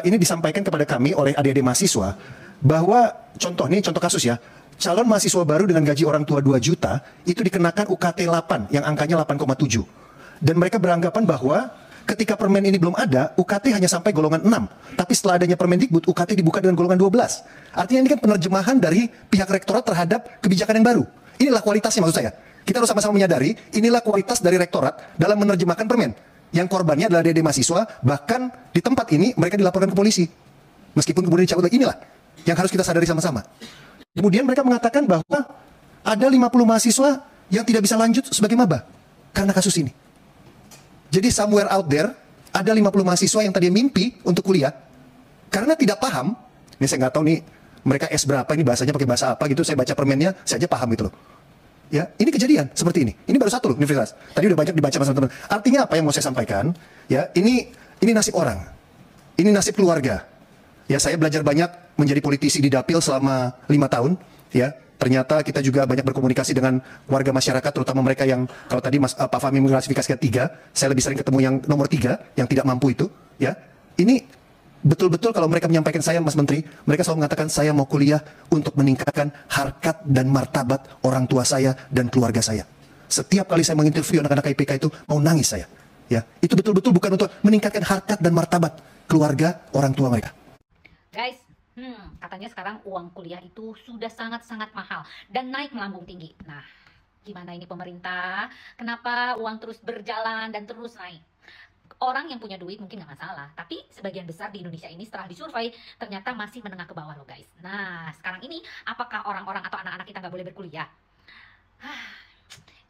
ini disampaikan kepada kami oleh adik-adik mahasiswa bahwa contoh kasus ya, calon mahasiswa baru dengan gaji orang tua 2 juta itu dikenakan UKT 8 yang angkanya 8,7. Dan mereka beranggapan bahwa ketika permen ini belum ada, UKT hanya sampai golongan 6. Tapi setelah adanya Permendikbud, UKT dibuka dengan golongan 12. Artinya ini kan penerjemahan dari pihak rektorat terhadap kebijakan yang baru. Inilah kualitasnya maksud saya. Kita harus sama-sama menyadari, inilah kualitas dari rektorat dalam menerjemahkan permen. Yang korbannya adalah adik-adik mahasiswa, bahkan di tempat ini mereka dilaporkan ke polisi. Meskipun kemudian dicabut lagi, inilah yang harus kita sadari sama-sama. Kemudian mereka mengatakan bahwa ada 50 mahasiswa yang tidak bisa lanjut sebagai maba karena kasus ini. Jadi somewhere out there, ada 50 mahasiswa yang tadi mimpi untuk kuliah, karena tidak paham, ini saya nggak tahu nih, mereka S berapa, ini bahasanya pakai bahasa apa gitu, saya baca permennya, saya aja paham gitu loh. Ya, ini kejadian seperti ini. Ini baru satu loh, universitas. Tadi udah banyak dibaca sama teman-teman. Artinya apa yang mau saya sampaikan? Ya, ini nasib orang. Ini nasib keluarga. Ya, saya belajar banyak menjadi politisi di Dapil selama 5 tahun. Ya, ternyata kita juga banyak berkomunikasi dengan warga masyarakat, terutama mereka yang kalau tadi Pak Fahmi mengklasifikasikan 3, saya lebih sering ketemu yang nomor 3, yang tidak mampu itu. Ya, ini betul-betul kalau mereka menyampaikan saya, Mas Menteri, mereka selalu mengatakan saya mau kuliah untuk meningkatkan harkat dan martabat orang tua saya dan keluarga saya. Setiap kali saya menginterview anak-anak IPK itu mau nangis saya. Ya, itu betul-betul bukan untuk meningkatkan harkat dan martabat keluarga orang tua mereka. Guys, katanya sekarang uang kuliah itu sudah sangat-sangat mahal dan naik melambung tinggi. Nah, gimana ini pemerintah? Kenapa uang terus berjalan dan terus naik? Orang yang punya duit mungkin nggak masalah, tapi sebagian besar di Indonesia ini setelah disurvei ternyata masih menengah ke bawah loh guys. Nah, sekarang ini apakah orang-orang atau anak-anak kita nggak boleh berkuliah?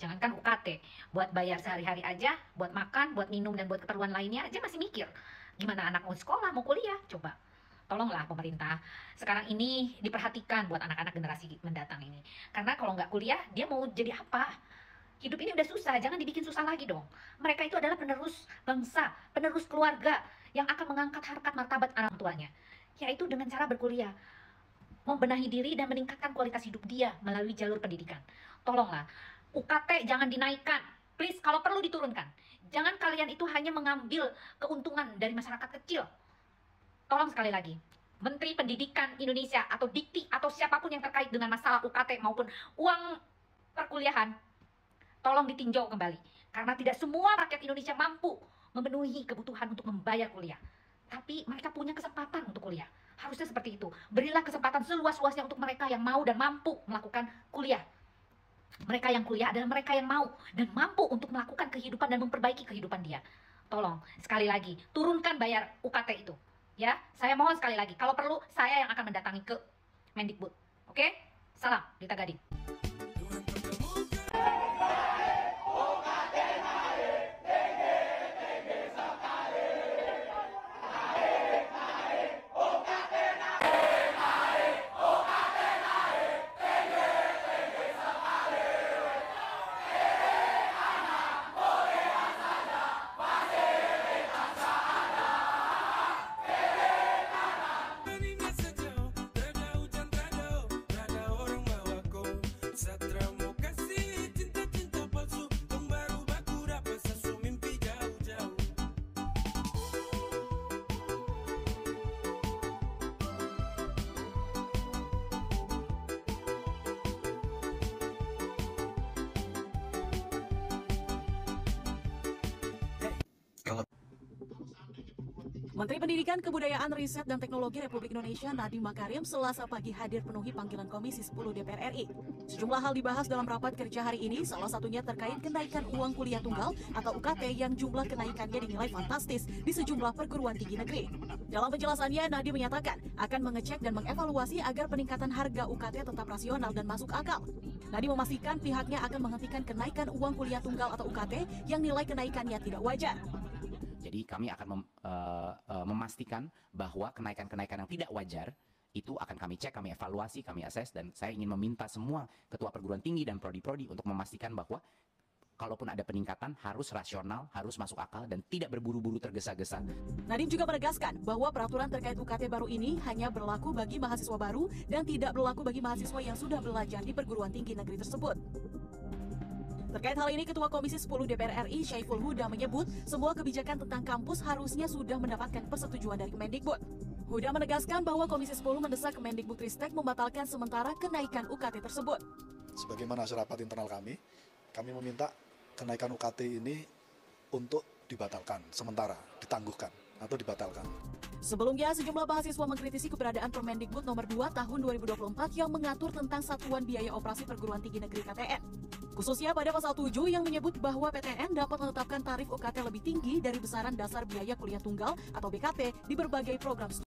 Jangankan UKT, buat bayar sehari-hari aja, buat makan, buat minum, dan buat keperluan lainnya aja masih mikir. Gimana anak mau sekolah, mau kuliah? Coba. Tolonglah pemerintah, sekarang ini diperhatikan buat anak-anak generasi mendatang ini. Karena kalau nggak kuliah, dia mau jadi apa? Hidup ini udah susah, jangan dibikin susah lagi dong. Mereka itu adalah penerus bangsa, penerus keluarga yang akan mengangkat harkat martabat anak tuanya. Yaitu dengan cara berkuliah, membenahi diri dan meningkatkan kualitas hidup dia melalui jalur pendidikan. Tolonglah, UKT jangan dinaikkan. Please, kalau perlu diturunkan. Jangan kalian itu hanya mengambil keuntungan dari masyarakat kecil. Tolong sekali lagi, Menteri Pendidikan Indonesia atau Dikti atau siapapun yang terkait dengan masalah UKT maupun uang perkuliahan, tolong ditinjau kembali. Karena tidak semua rakyat Indonesia mampu memenuhi kebutuhan untuk membayar kuliah. Tapi mereka punya kesempatan untuk kuliah. Harusnya seperti itu. Berilah kesempatan seluas-luasnya untuk mereka yang mau dan mampu melakukan kuliah. Mereka yang kuliah adalah mereka yang mau dan mampu untuk melakukan kehidupan dan memperbaiki kehidupan dia. Tolong, sekali lagi, turunkan bayar UKT itu. Ya, saya mohon sekali lagi, kalau perlu saya yang akan mendatangi ke Mendikbud. Oke? Salam, Dita Gading. Menteri Pendidikan, Kebudayaan, Riset, dan Teknologi Republik Indonesia Nadiem Makarim Selasa pagi hadir penuhi panggilan Komisi 10 DPR RI. Sejumlah hal dibahas dalam rapat kerja hari ini, salah satunya terkait kenaikan uang kuliah tunggal atau UKT yang jumlah kenaikannya dinilai fantastis di sejumlah perguruan tinggi negeri. Dalam penjelasannya, Nadiem menyatakan akan mengecek dan mengevaluasi agar peningkatan harga UKT tetap rasional dan masuk akal. Nadiem memastikan pihaknya akan menghentikan kenaikan uang kuliah tunggal atau UKT yang nilai kenaikannya tidak wajar. Jadi kami akan memastikan bahwa kenaikan-kenaikan yang tidak wajar itu akan kami cek, kami evaluasi, kami assess, dan saya ingin meminta semua ketua perguruan tinggi dan prodi-prodi untuk memastikan bahwa kalaupun ada peningkatan harus rasional, harus masuk akal, dan tidak berburu-buru tergesa-gesa. Nadiem juga menegaskan bahwa peraturan terkait UKT baru ini hanya berlaku bagi mahasiswa baru dan tidak berlaku bagi mahasiswa yang sudah belajar di perguruan tinggi negeri tersebut. Terkait hal ini, Ketua Komisi 10 DPR RI Syaiful Huda menyebut semua kebijakan tentang kampus harusnya sudah mendapatkan persetujuan dari Kemendikbud. Huda menegaskan bahwa Komisi 10 mendesak Kemendikbudristek membatalkan sementara kenaikan UKT tersebut. Sebagaimana hasil rapat internal kami meminta kenaikan UKT ini untuk dibatalkan sementara, ditangguhkan atau dibatalkan. Sebelumnya, sejumlah mahasiswa mengkritisi keberadaan Permendikbud nomor 2 tahun 2024 yang mengatur tentang satuan biaya operasi perguruan tinggi negeri PTN. Khususnya pada pasal 7 yang menyebut bahwa PTN dapat menetapkan tarif UKT lebih tinggi dari besaran dasar biaya kuliah tunggal atau BKT di berbagai program studi.